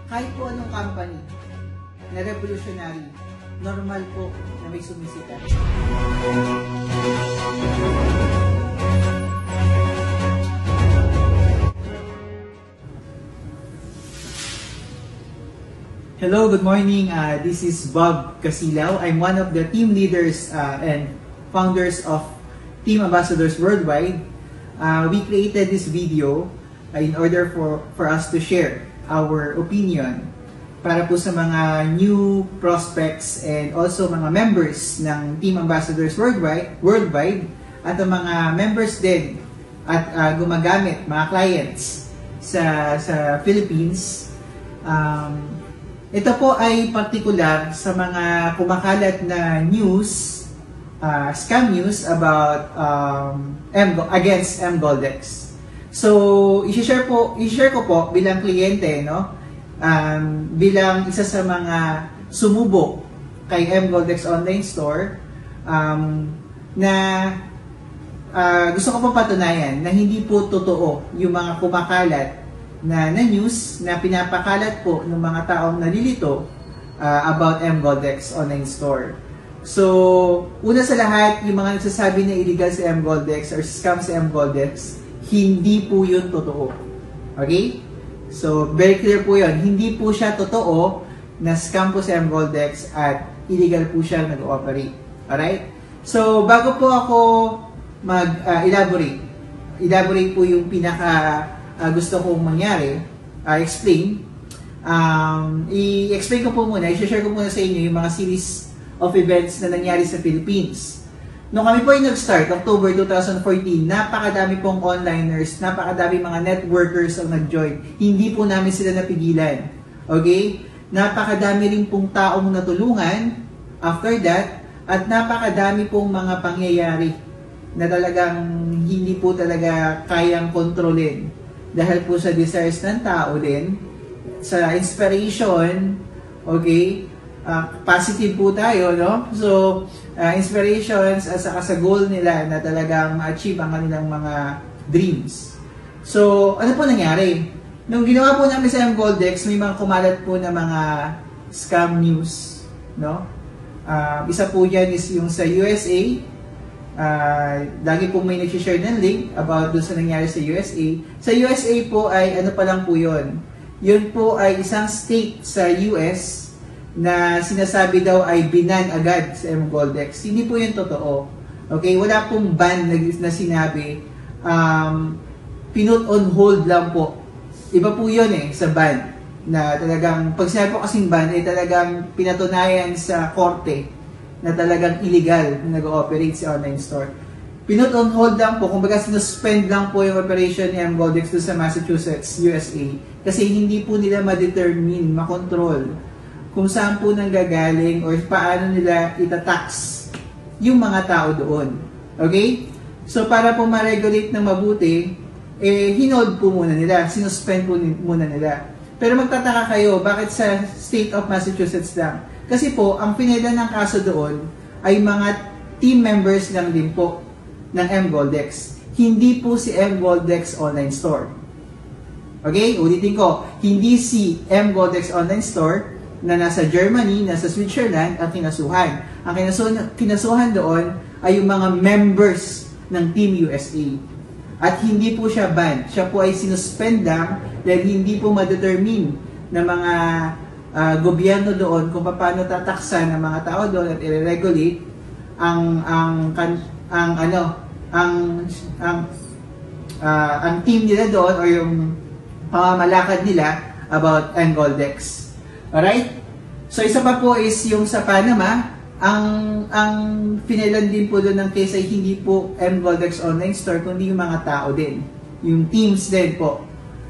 Kahit po anong company na revolutionary, normal po na may sumisita. Hello, good morning. This is Bob Casilaw. I'm one of the team leaders and founders of Team Ambassadors Worldwide. We created this video in order for us to share our opinion para po sa mga new prospects and also mga members ng Team Ambassadors Worldwide at ang mga members din at gumagamit, mga clients sa Philippines. Ito po ay particular sa mga kumakalat na news, scam news about against mGoldex. So, i-share ko po bilang kliyente, no? Bilang isa sa mga sumubok kay mGoldex Online Store, na gusto ko pong patunayan na hindi po totoo yung mga kumakalat na news na pinapakalat po ng mga taong nalilito about mGoldex Online Store. So, una sa lahat, yung mga nagsasabi na illegal si mGoldex or scam si mGoldex, hindi po yun totoo. Okay? So, very clear po yun. Hindi po siya totoo na scam po si mGoldex at illegal po siya nag-ooperate. Alright? So, bago po ako elaborate po yung gusto kong mangyari, explain. I-explain ko po muna, i-share ko muna sa inyo yung mga series of events na nangyari sa Philippines. Nung kami po ay nag-start, October 2014, napakadami pong onliners, napakadami mga networkers ang nag-join. Hindi po namin sila napigilan. Okay? Napakadami rin pong taong natulungan after that, at napakadami pong mga pangyayari na talagang hindi po talaga kayang kontrolin. Dahil po sa desires ng tao din, sa inspiration, okay? Positive po tayo, no? So, inspirations at saka sa goal nila na talagang ma-achieve ang kanilang mga dreams. So, ano po nangyari? Nung ginawa po namin sa mGoldex, may mga kumalat po na mga scam news, no? Isa po yan is yung sa USA. Lagi po may nag-share ng link about doon sa nangyari sa USA. Sa USA po ay ano pa lang po yun? Yun po ay isang state sa US na sinasabi daw ay binan agad sa mGoldex. Hindi po yun totoo. Okay? Wala pong ban na sinabi. Pinut on hold lang po. Iba po yun sa ban. Na talagang, pag sinabi po kasing ban, ay talagang pinatunayan sa korte na talagang illegal na nag-ooperate sa online store. Pinut on hold lang po, kumbaga sinuspend lang po yung operation ni mGoldex sa Massachusetts, USA. Kasi hindi po nila ma-determine, makontrol kung saan po nanggagaling or paano nila itatax yung mga tao doon. Okay? So, para po ma-regulate ng mabuti, hinold po muna nila, sinuspend po muna nila. Pero magtataka kayo, bakit sa state of Massachusetts lang? Kasi po, ang pineda ng kaso doon ay mga team members lang din po ng mGoldex. Hindi po si mGoldex Online Store. Okay? Ulitin ko, hindi si mGoldex Online Store na nasa Germany, nasa Switzerland ang kinasuhan. Ang kinasuhan doon ay yung mga members ng Team USA. At hindi po siya banned. Siya po ay sinuspend lang dahil hindi po ma-determine ng mga gobyerno doon kung paano tataksan ng mga tao doon at i-regulate ang team nila doon o yung pamamalakad nila about mGoldex. Alright? So, isa pa po is yung sa Panama, ang pinelan din po doon ng case ay hindi po mGoldex Online Store, kundi yung mga tao din. Yung teams din po.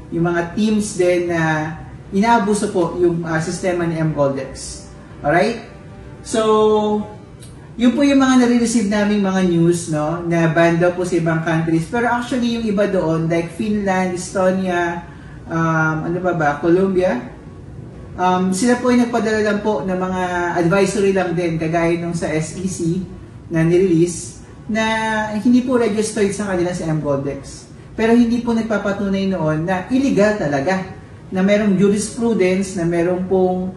Yung mga teams din na inaabuso po yung sistema ni mGoldex. Alright? So, yun po yung mga nare-receive naming mga news, no, na ban daw po sa ibang countries. Pero actually, yung iba doon, like Finland, Estonia, Colombia, sila po ay nagpadala lang po ng mga advisory lang din, kagaya nung sa SEC na nirelease, na hindi po registered sa kanila sa mGoldex. Pero hindi po nagpapatunay noon na illegal talaga, na merong jurisprudence, na merong pong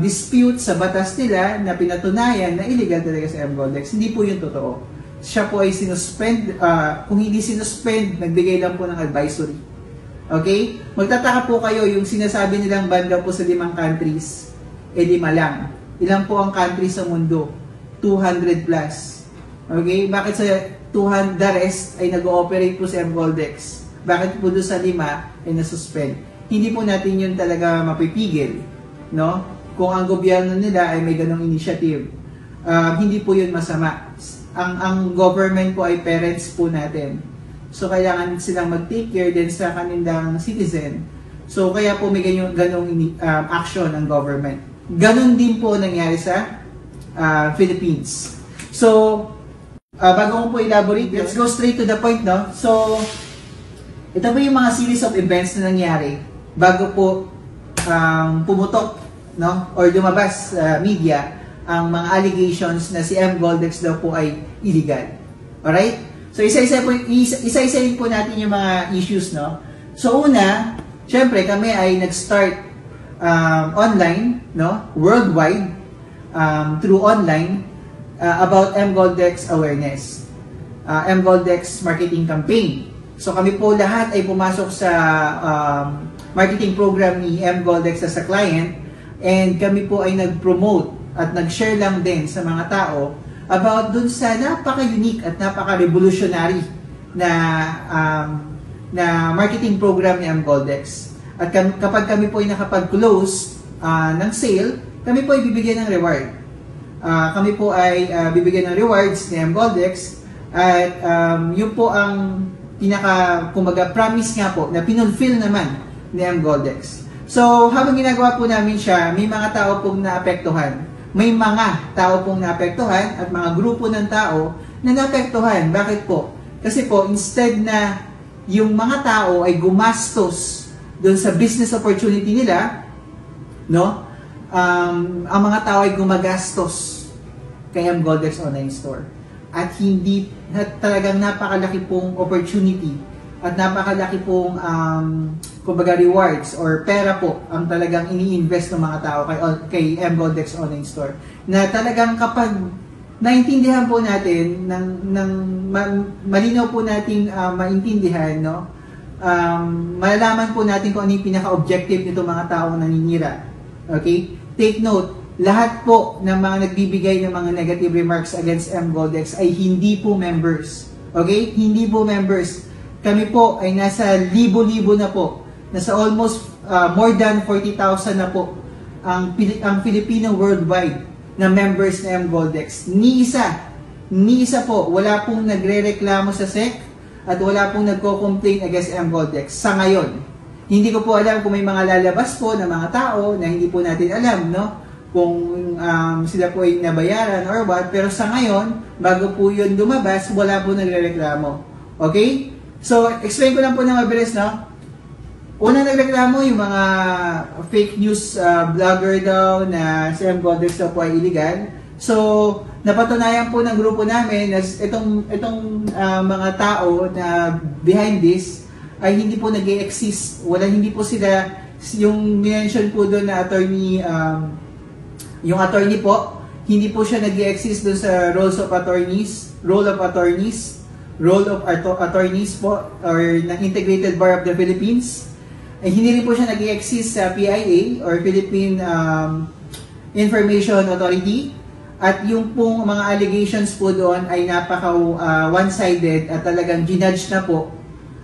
dispute sa batas nila na pinatunayan na illegal talaga sa mGoldex. Hindi po yun totoo. Siya po ay sinuspend, kung hindi sinuspend, nagbigay lang po ng advisory. Okay? Magtataka po kayo, yung sinasabi nilang ban daw po sa 5 countries, 5 lang. Ilan po ang countries sa mundo? 200 plus. Okay? Bakit sa 200, the rest ay nag-ooperate po sa mGoldex? Bakit po doon sa 5 ay nasuspend? Hindi po natin yun talaga mapipigil, no? Kung ang gobyerno nila ay may ganong initiative, hindi po yun masama. Ang government po ay parents po natin. So, kailangan silang mag-take care din sa kanilang citizen. So, kaya po may ganong action ng government. Ganon din po nangyari sa Philippines. So, bago ko po elaborate, let's go straight to the point, no? So, ito po yung mga series of events na nangyari bago po pumutok, no, or lumabas sa media ang mga allegations na si mGoldex daw po ay illegal. Alright? So, isa-isahin po natin yung mga issues, no? So, una, syempre, kami ay nag-start online, no, worldwide, through online, about mGoldex awareness, mGoldex marketing campaign. So, kami po lahat ay pumasok sa marketing program ni mGoldex as a client, and kami po ay nag-promote at nag-share lang din sa mga tao about dun sa napaka-unique at napaka-revolutionary na marketing program ni mGoldex. At kapag kami po ay nakapag-close ng sale, kami po ay bibigyan ng reward. Kami po ay bibigyan ng rewards ni mGoldex, at yun po ang kumbaga promise nga po na pinulfill naman ni mGoldex. So, habang ginagawa po namin siya, may mga tao pong naapektuhan. May mga tao pong naapektuhan at mga grupo ng tao na naapektuhan. Bakit po? Kasi po, instead na yung mga tao ay gumastos doon sa business opportunity nila, no? Ang mga tao ay gumagastos kay mGoldex Online Store. At hindi, talagang napakalaki pong opportunity at napakalaki pong kumbaga rewards or pera po ang talagang ini-invest ng mga tao kay mGoldex Online Store. Na talagang kapag naintindihan po natin, malinaw po nating maintindihan, no? Malalaman po natin kung ano yung pinaka-objective nito mga taong naninira. Okay? Take note, lahat po ng mga nagbibigay ng mga negative remarks against mGoldex ay hindi po members. Okay? Hindi po members. Kami po ay nasa libo-libo na po. Nasa almost more than 40,000 na po ang Filipino worldwide na members na mGoldex. Ni isa po, wala pong nagre-reklamo sa SEC at wala pong nagko-complain against mGoldex sa ngayon. Hindi ko po alam kung may mga lalabas po ng mga tao na hindi po natin alam, no? Kung sila po ay nabayaran or what. Pero sa ngayon, bago po yun lumabas, wala po nagre-reklamo. Okay? So, explain ko lang po ng mabilis, no? Unang nagreklamo yung mga fake news vlogger daw na si mGoldex daw po ay illegal. So, napatunayan po ng grupo namin na itong mga tao na behind this ay hindi po nag-e-exist. Hindi po sila, yung mention po doon na attorney, yung attorney po, hindi po siya nag-e-exist doon sa role of attorneys po, or ng Integrated Bar of the Philippines. Hindi rin po siya nag-e-exist sa PIA or Philippine Information Authority. At yung pong mga allegations po doon ay napaka one-sided at talagang ginudge na po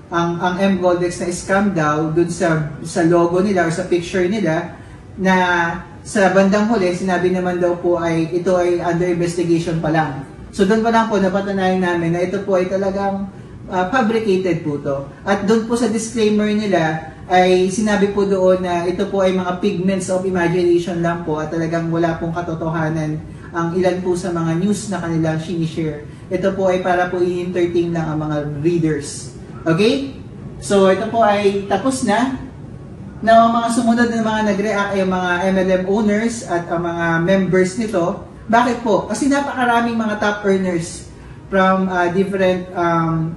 ang mGoldex na scam daw dun sa logo nila or sa picture nila, na sa bandang huli sinabi naman daw po ay ito ay under investigation pa lang. So doon pa lang po napatunayan namin na ito po ay talagang fabricated po to. At doon po sa disclaimer nila ay sinabi po doon na ito po ay mga pigments of imagination lang po at talagang wala pong katotohanan ang ilan po sa mga news na kanilang sinishare. Ito po ay para po i-entertain lang ang mga readers. Okay? So ito po ay tapos na. Now, ang mga sumunod na mga nag-react ay mga MLM owners at ang mga members nito. Bakit po? Kasi napakaraming mga top earners different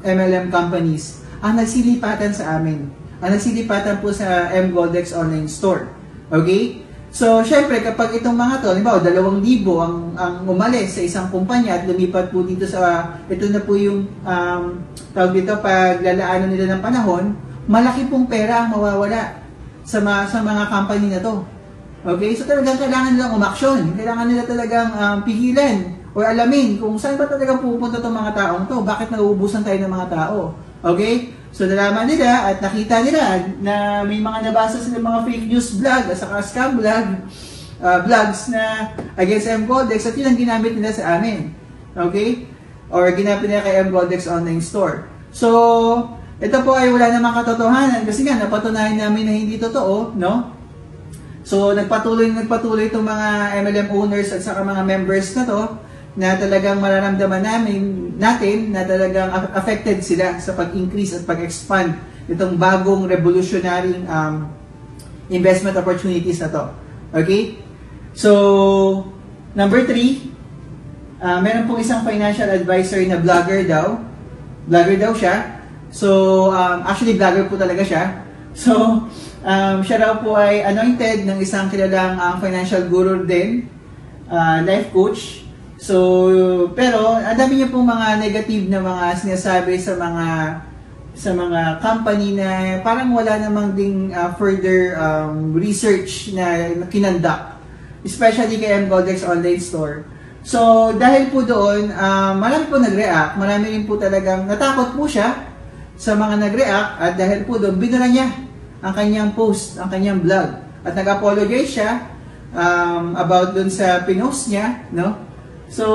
MLM companies ang nagsilipatan sa amin. Ang nagsilipatan po sa mGoldex online store. Okay? So, syempre, kapag itong mga to, halimbawa, 2,000 ang umalis sa isang kumpanya at lumipat po dito sa, ito na po yung, tawag dito, paglalaanan nila ng panahon, malaki pong pera ang mawawala sa mga company na to. Okay? So, talagang kailangan nilang umaksyon. Kailangan nila talagang pigilan or alamin kung saan ba talagang pupunta itong mga taong to. Bakit nauubusan tayo ng mga tao? Okay? So, nalaman nila at nakita nila na may mga nabasa sila mga fake news vlog at saka scam vlogs na against mGoldex at yun ang ginamit nila sa amin. Okay? Or ginamit nila kay mGoldex online store. So, ito po ay wala namang katotohanan kasi nga napatunayan namin na hindi totoo, no? So, nagpatuloy itong mga MLM owners at saka mga members na to na talagang mararamdaman natin na talagang affected sila sa pag-increase at pag-expand itong bagong revolutionary investment opportunities na to. Okay? So, number 3, meron pong isang financial advisor na vlogger daw. Vlogger daw siya. So, actually vlogger po talaga siya. So, siya raw po ay anointed ng isang kilalang financial guru din, life coach. So, pero ang dami niya pong mga negative na mga sinasabi sa mga company na parang wala namang ding further research na kinandak, especially kay mGoldex online store. So, dahil po doon, marami po nag-react, marami rin po talagang natakot po siya sa mga nag-react at dahil po doon, binura niya ang kanyang post, ang kanyang vlog at nag-apologize siya about doon sa pinost niya, no? So,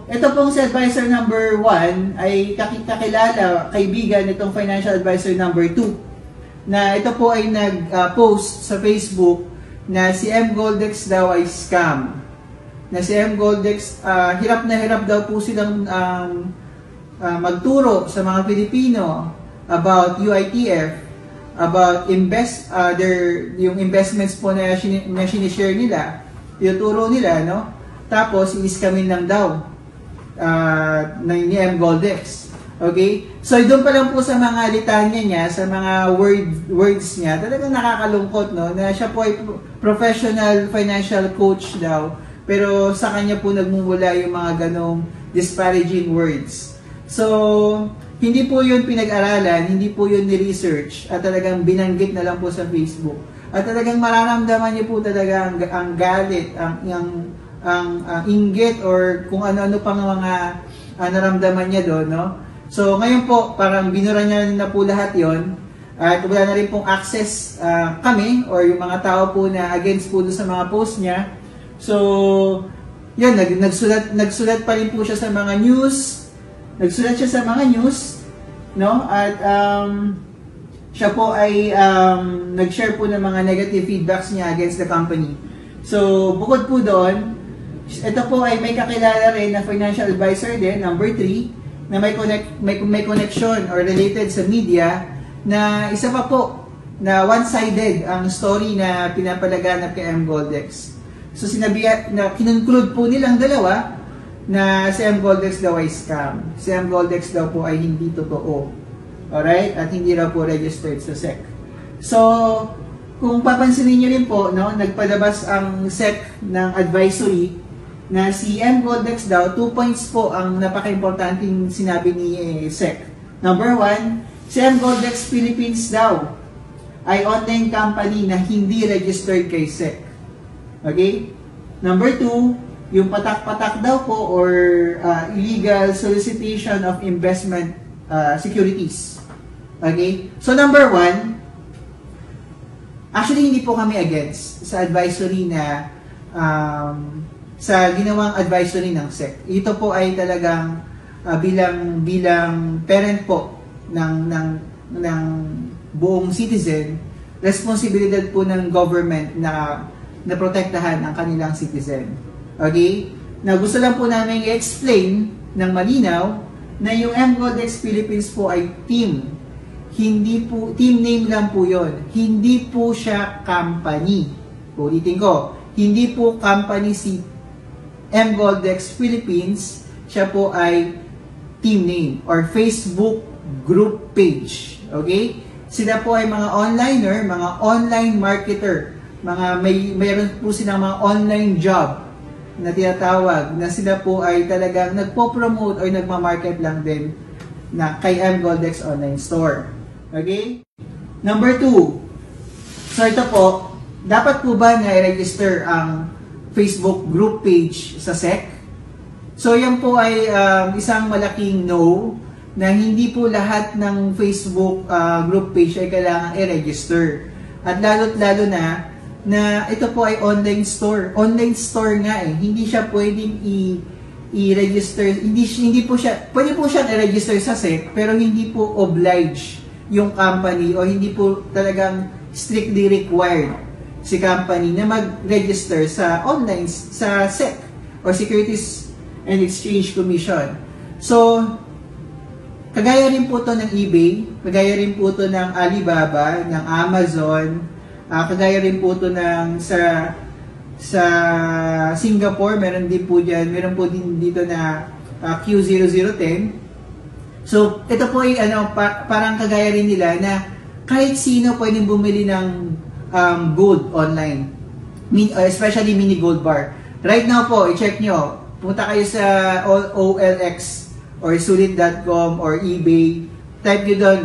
ito pong si advisor number 1 ay kakilala, kaibigan nitong financial advisor number 2 na ito po ay nag-post sa Facebook na si mGoldex daw ay scam. Na si mGoldex, hirap na hirap daw po silang magturo sa mga Pilipino about UITF, about yung investments po na sinishare nila, tinuturo nila, no? Tapos, i-scamin lang daw ni mGoldex. Okay? So, doon pa lang po sa mga litanya niya, sa mga words niya, talagang nakakalungkot, no? Na siya po ay professional financial coach daw, pero sa kanya po nagmumula yung mga ganong disparaging words. So, hindi po yun pinag-aralan, hindi po yun ni-research, at talagang binanggit na lang po sa Facebook. At talagang mararamdaman niyo po talaga ang galit, ang inggit or kung ano-ano pang mga naramdaman niya doon, no? So, ngayon po, parang binura niya na po lahat yon at wala na rin pong access kami or yung mga tao po na against po doon sa mga post niya. So, yun, nagsulat pa rin po siya sa mga news, no? At siya po ay nag-share po ng mga negative feedbacks niya against the company. So, bukod po doon, ito po ay may kakilala rin na financial advisor din, number 3, na may connection or related sa media na isa pa po na one-sided ang story na pinapalaganap kay mGoldex. So kinunclude po nilang dalawa na si mGoldex daw ay scam. Si mGoldex daw po ay hindi totoo. Alright? At hindi raw po registered sa SEC. So, kung papansinin niyo rin po, no, nagpalabas ang SEC ng advisory na si mGoldex daw, 2 points po ang napaka-importanting sinabi ni SEC. Number 1, si mGoldex Philippines daw ay online company na hindi registered kay SEC. Okay? Number 2, yung patak-patak daw po or illegal solicitation of investment securities. Okay? So number 1, actually hindi po kami against sa advisory na sa ginawang advisory ng SEC. Ito po ay talagang bilang parent po ng buong citizen, responsibilidad po ng government na protektahan ang kanilang citizen. Okay? Na gusto lang po namin i-explain ng malinaw na yung mGoldex Philippines po ay team. Hindi po, team name lang po yon. Hindi po siya company. Ulitin ko, hindi po company si mGoldex Philippines, siya po ay team name or Facebook group page. Okay? Sila po ay mga onliner, mga online marketer, mayroon po silang mga online job na tinatawag na sila po ay talagang nagpo-promote or nagma-market lang din na kay M. Goldex Online Store. Okay? Number 2. So ito po, dapat po ba na i-register ang Facebook group page sa SEC? So yan po ay isang malaking no na hindi po lahat ng Facebook group page ay kailangan i-register. At lalo't-lalo na ito po ay online store. Online store nga eh. Hindi siya pwedeng i-register. Hindi po siya, pwede po siya i-register sa SEC, pero hindi po oblige yung company o hindi po talagang strictly required si company na mag-register sa online, sa SEC or Securities and Exchange Commission. So, kagaya rin po to ng eBay, kagaya rin po to ng Alibaba, ng Amazon, kagaya rin po to ng sa Singapore, meron din po diyan, meron po din dito na Q0010. So, ito po ay parang kagaya rin nila na kahit sino pwedeng bumili ng gold online, especially mini gold bar. Right now po, i-check nyo, punta kayo sa OLX or sulit.com or eBay, type nyo doon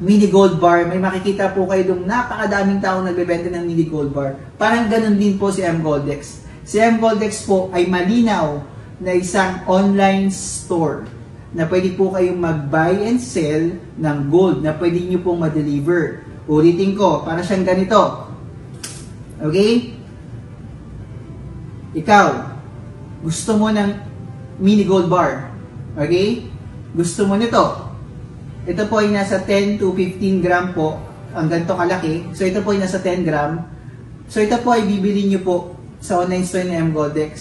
mini gold bar, may makikita po kayo doon napakadaming taong nagbebenta ng mini gold bar. Parang ganun din po si M. Goldex. Si M. Goldex po ay malinaw na isang online store na pwede po kayong mag-buy and sell ng gold na pwede nyo pong ma-deliver. Ulitin ko, para siyang ganito. Okay? Ikaw, gusto mo ng mini gold bar. Okay? Gusto mo nito. Ito po ay nasa 10 to 15 gram po. Ang ganito kalaki. So ito po ay nasa 10 gram. So ito po ay bibili nyo po sa online store ng M. Goldex.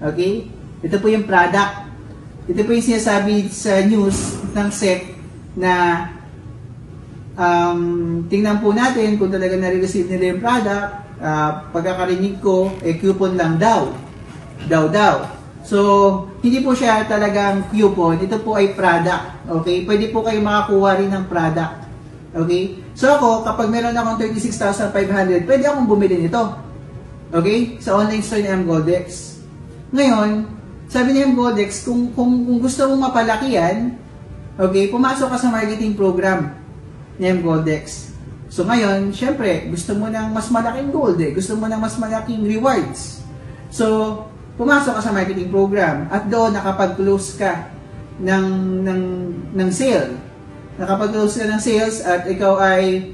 Okay? Ito po yung product. Ito po yung sinasabi sa news ng SEC na tingnan po natin kung talaga nare-receive nila yung product. Pagkakarinig ko, coupon lang daw. Daw. So, hindi po siya talagang coupon. Ito po ay product. Okay? Pwede po kayo makakuha rin ng product. Okay? So ako, kapag meron akong 36,500, pwede akong bumili nito. Okay? Sa online store ni M. Goldex. Ngayon, sabi ni M. Goldex, kung gusto mong mapalaki yan, okay, pumasok ka sa marketing program ni M. Goldex. So ngayon, syempre, gusto mo ng mas malaking gold eh. Gusto mo ng mas malaking rewards. So, pumasok ka sa marketing program at doon nakapag-close ka ng sale. Nakapag-close ka ng sales at ikaw ay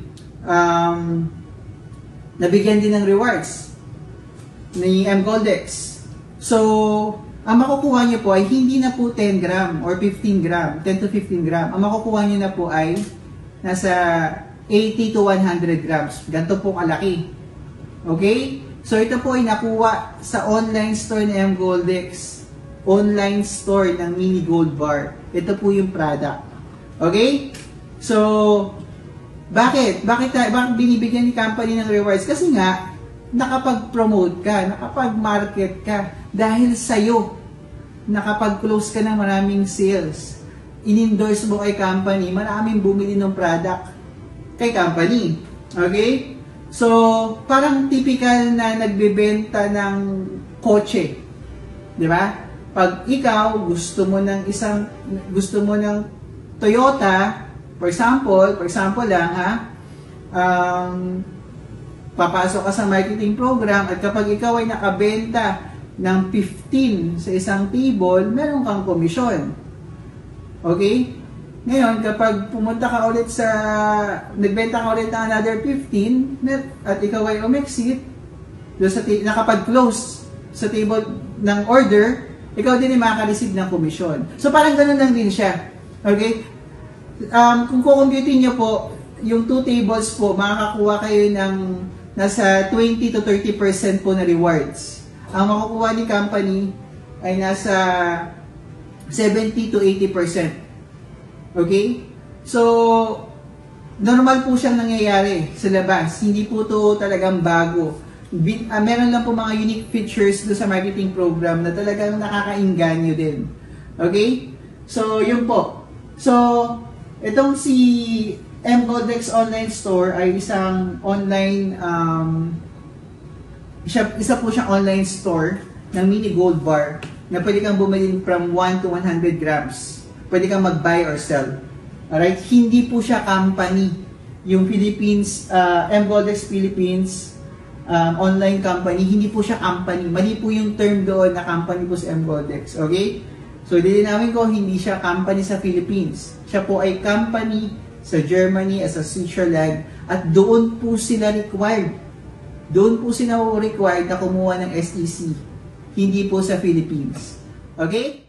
nabigyan din ng rewards ni M. Goldex. So, ang makukuha nyo po ay hindi na po 10 gram or 15 gram, 10 to 15 gram. Ang makukuha nyo na po ay nasa 80 to 100 grams. Ganito po kalaki. Okay? So, ito po ay nakuha sa online store ni M. Goldex. Online store ng mini gold bar. Ito po yung product. Okay? So, bakit binibigyan ni company ng rewards? Kasi nga, nakapag-promote ka, nakapag-market ka, dahil sa'yo, nakapag-close ka ng maraming sales. In-endorse mo kay company, maraming bumili ng product kay company. Okay? So, parang typical na nagbebenta ng kotse. Di ba? Pag ikaw gusto mo ng Toyota, for example lang ha, papasok ka sa marketing program at kapag ikaw ay nakabenta ng 15 sa isang table, meron kang komisyon. Okay? Ngayon, kapag pumunta ka ulit nagbenta ka ulit ng another 15 at ikaw ay umexit, nakapag-close sa table ng order, ikaw din ay makaka-receive ng komisyon. So, parang ganun lang din siya. Okay? Kung kukumputin nyo po, yung 2 tables po, makakakuha kayo ng nasa 20 to 30% po na rewards. Ang makukuha ni company ay nasa 70 to 80%. Okay? So, normal po siyang nangyayari sa labas. Hindi po to talagang bago. Meron lang po mga unique features do sa marketing program na talagang nakakainganyo din. Okay? So, yun po. So, itong si M-Goldex Online Store ay isang online, isa po siyang online store ng mini gold bar na pwede kang bumili from 1 to 100 grams. Pwede kang mag-buy or sell. Alright? Hindi po siya company. Yung Philippines, M-Goldex Philippines online company, hindi po siya company. Mali po yung term doon na company po sa M-Goldex. Okay? So, dilinawin ko, hindi siya company sa Philippines. Siya po ay company sa Germany, as a Switzerland, at doon po sila required. Doon po sila required na kumuha ng SEC. Hindi po sa Philippines. Okay?